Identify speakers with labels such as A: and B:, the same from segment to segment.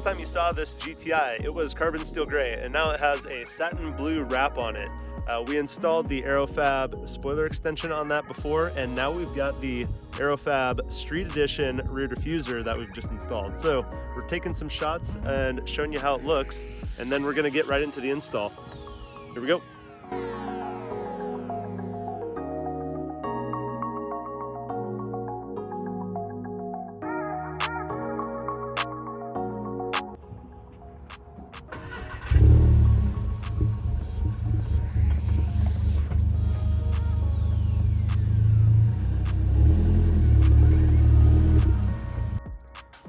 A: last time you saw this GTI, it was carbon steel gray, and now it has a satin blue wrap on it. We installed the aerofabb spoiler extension on that before, and now we've got the aerofabb Street Edition rear diffuser that we've just installed. So we're taking some shots and showing you how it looks, and then we're gonna get right into the install. Here we go.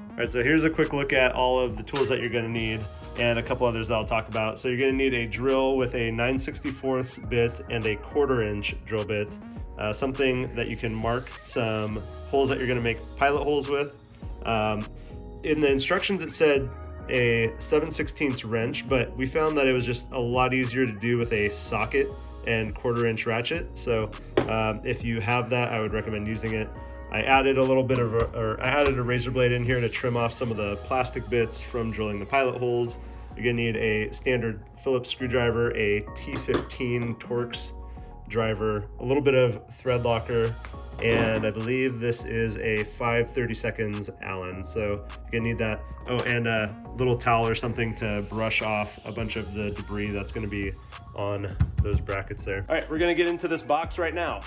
A: All right, so here's a quick look at all of the tools that you're gonna need and a couple others that I'll talk about. So you're gonna need a drill with a 9/64 bit and a 1/4 inch drill bit, something that you can mark some holes that you're gonna make pilot holes with. In the instructions it said a 7/16 wrench, but we found that it was just a lot easier to do with a socket and 1/4 inch ratchet. So if you have that, I would recommend using it. I added a little bit of I added a razor blade in here to trim off some of the plastic bits from drilling the pilot holes. You're gonna need a standard Phillips screwdriver, a T15 Torx driver, a little bit of thread locker, and I believe this is a 5/32 Allen. So you're gonna need that. Oh, and a little towel or something to brush off a bunch of the debris that's gonna be on those brackets there. All right, we're gonna get into this box right now.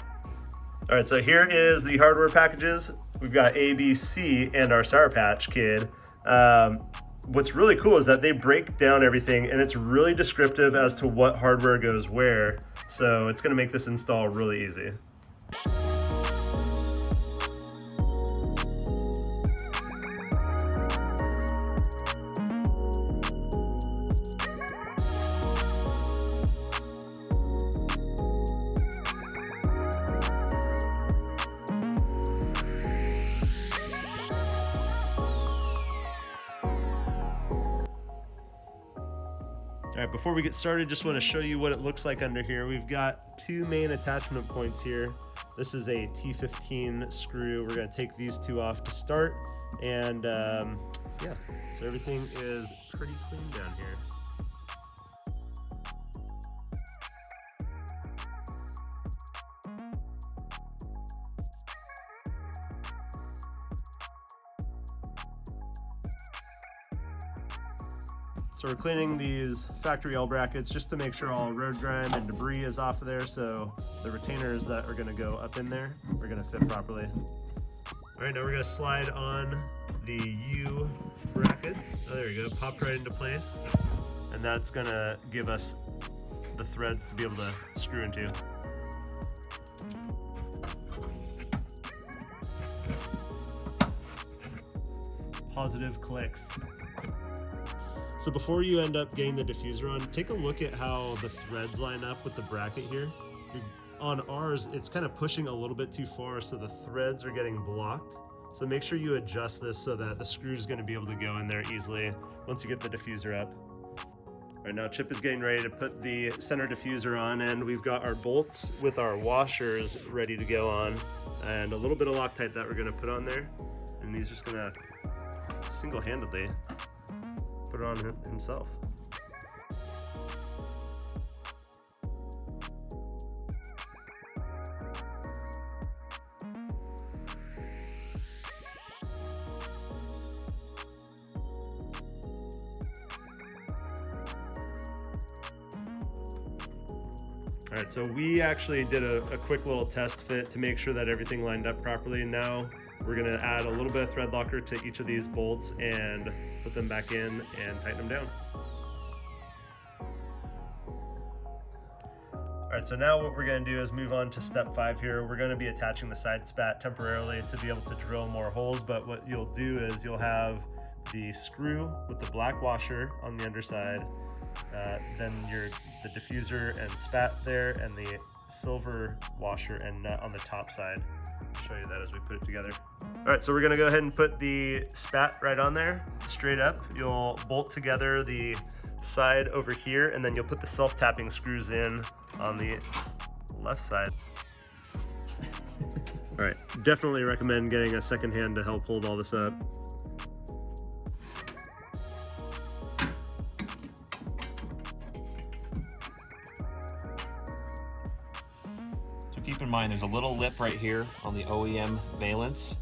A: All right, so here is the hardware packages. We've got A, B, C, and our Sour Patch Kid. What's really cool is that they break down everything, and it's really descriptive as to what hardware goes where. So it's gonna make this install really easy. All right, before we get started, just want to show you what it looks like under here. We've got two main attachment points here. This is a T15 screw. We're going to take these two off to start. And yeah, so everything is pretty clean down here. So we're cleaning these factory L brackets just to make sure all road grime and debris is off of there, so the retainers that are gonna go up in there are gonna fit properly. All right, now we're gonna slide on the U brackets. Oh, there we go, popped right into place. And that's gonna give us the threads to be able to screw into. Positive clicks. So before you end up getting the diffuser on, take a look at how the threads line up with the bracket here. On ours, it's kind of pushing a little bit too far, so the threads are getting blocked. So make sure you adjust this so that the screw is going to be able to go in there easily once you get the diffuser up. All right, now Chip is getting ready to put the center diffuser on, and we've got our bolts with our washers ready to go on, and a little bit of Loctite that we're going to put on there. And he's just going to single-handedly put it on himself. All right, so we actually did a quick little test fit to make sure that everything lined up properly. And now we're gonna add a little bit of thread locker to each of these bolts and put them back in and tighten them down. All right, so now what we're gonna do is move on to step 5 here. We're gonna be attaching the side spat temporarily to be able to drill more holes, but what you'll do is you'll have the screw with the black washer on the underside, then the diffuser and spat there, and the silver washer and nut on the top side. I'll show you that as we put it together. All right, so we're gonna go ahead and put the spat right on there, straight up. You'll bolt together the side over here, and then you'll put the self-tapping screws in on the left side. All right, definitely recommend getting a second hand to help hold all this up.
B: Keep in mind there's a little lip right here on the OEM valence.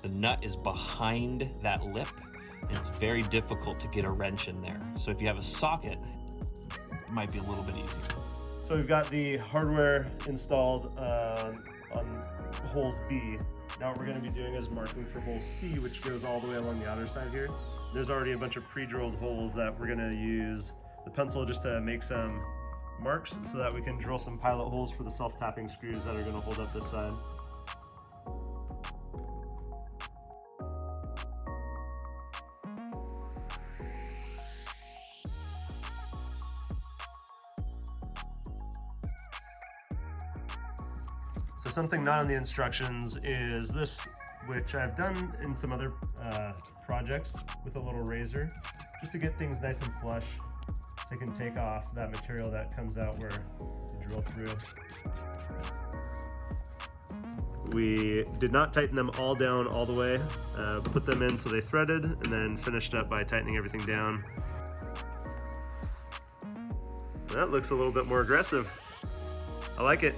B: The nut is behind that lip, and it's very difficult to get a wrench in there. So if you have a socket, it might be a little bit easier.
A: So we've got the hardware installed on holes B. Now what we're going to be doing is marking for hole C, which goes all the way along the outer side here. There's already a bunch of pre-drilled holes that we're going to use the pencil just to make some marks so that we can drill some pilot holes for the self-tapping screws that are going to hold up this side. So something not in the instructions is this, which I've done in some other projects with a little razor, just to get things nice and flush so I can take off that material that comes out where you drill through. We did not tighten them all down all the way, put them in so they threaded, and then finished up by tightening everything down. That looks a little bit more aggressive. I like it.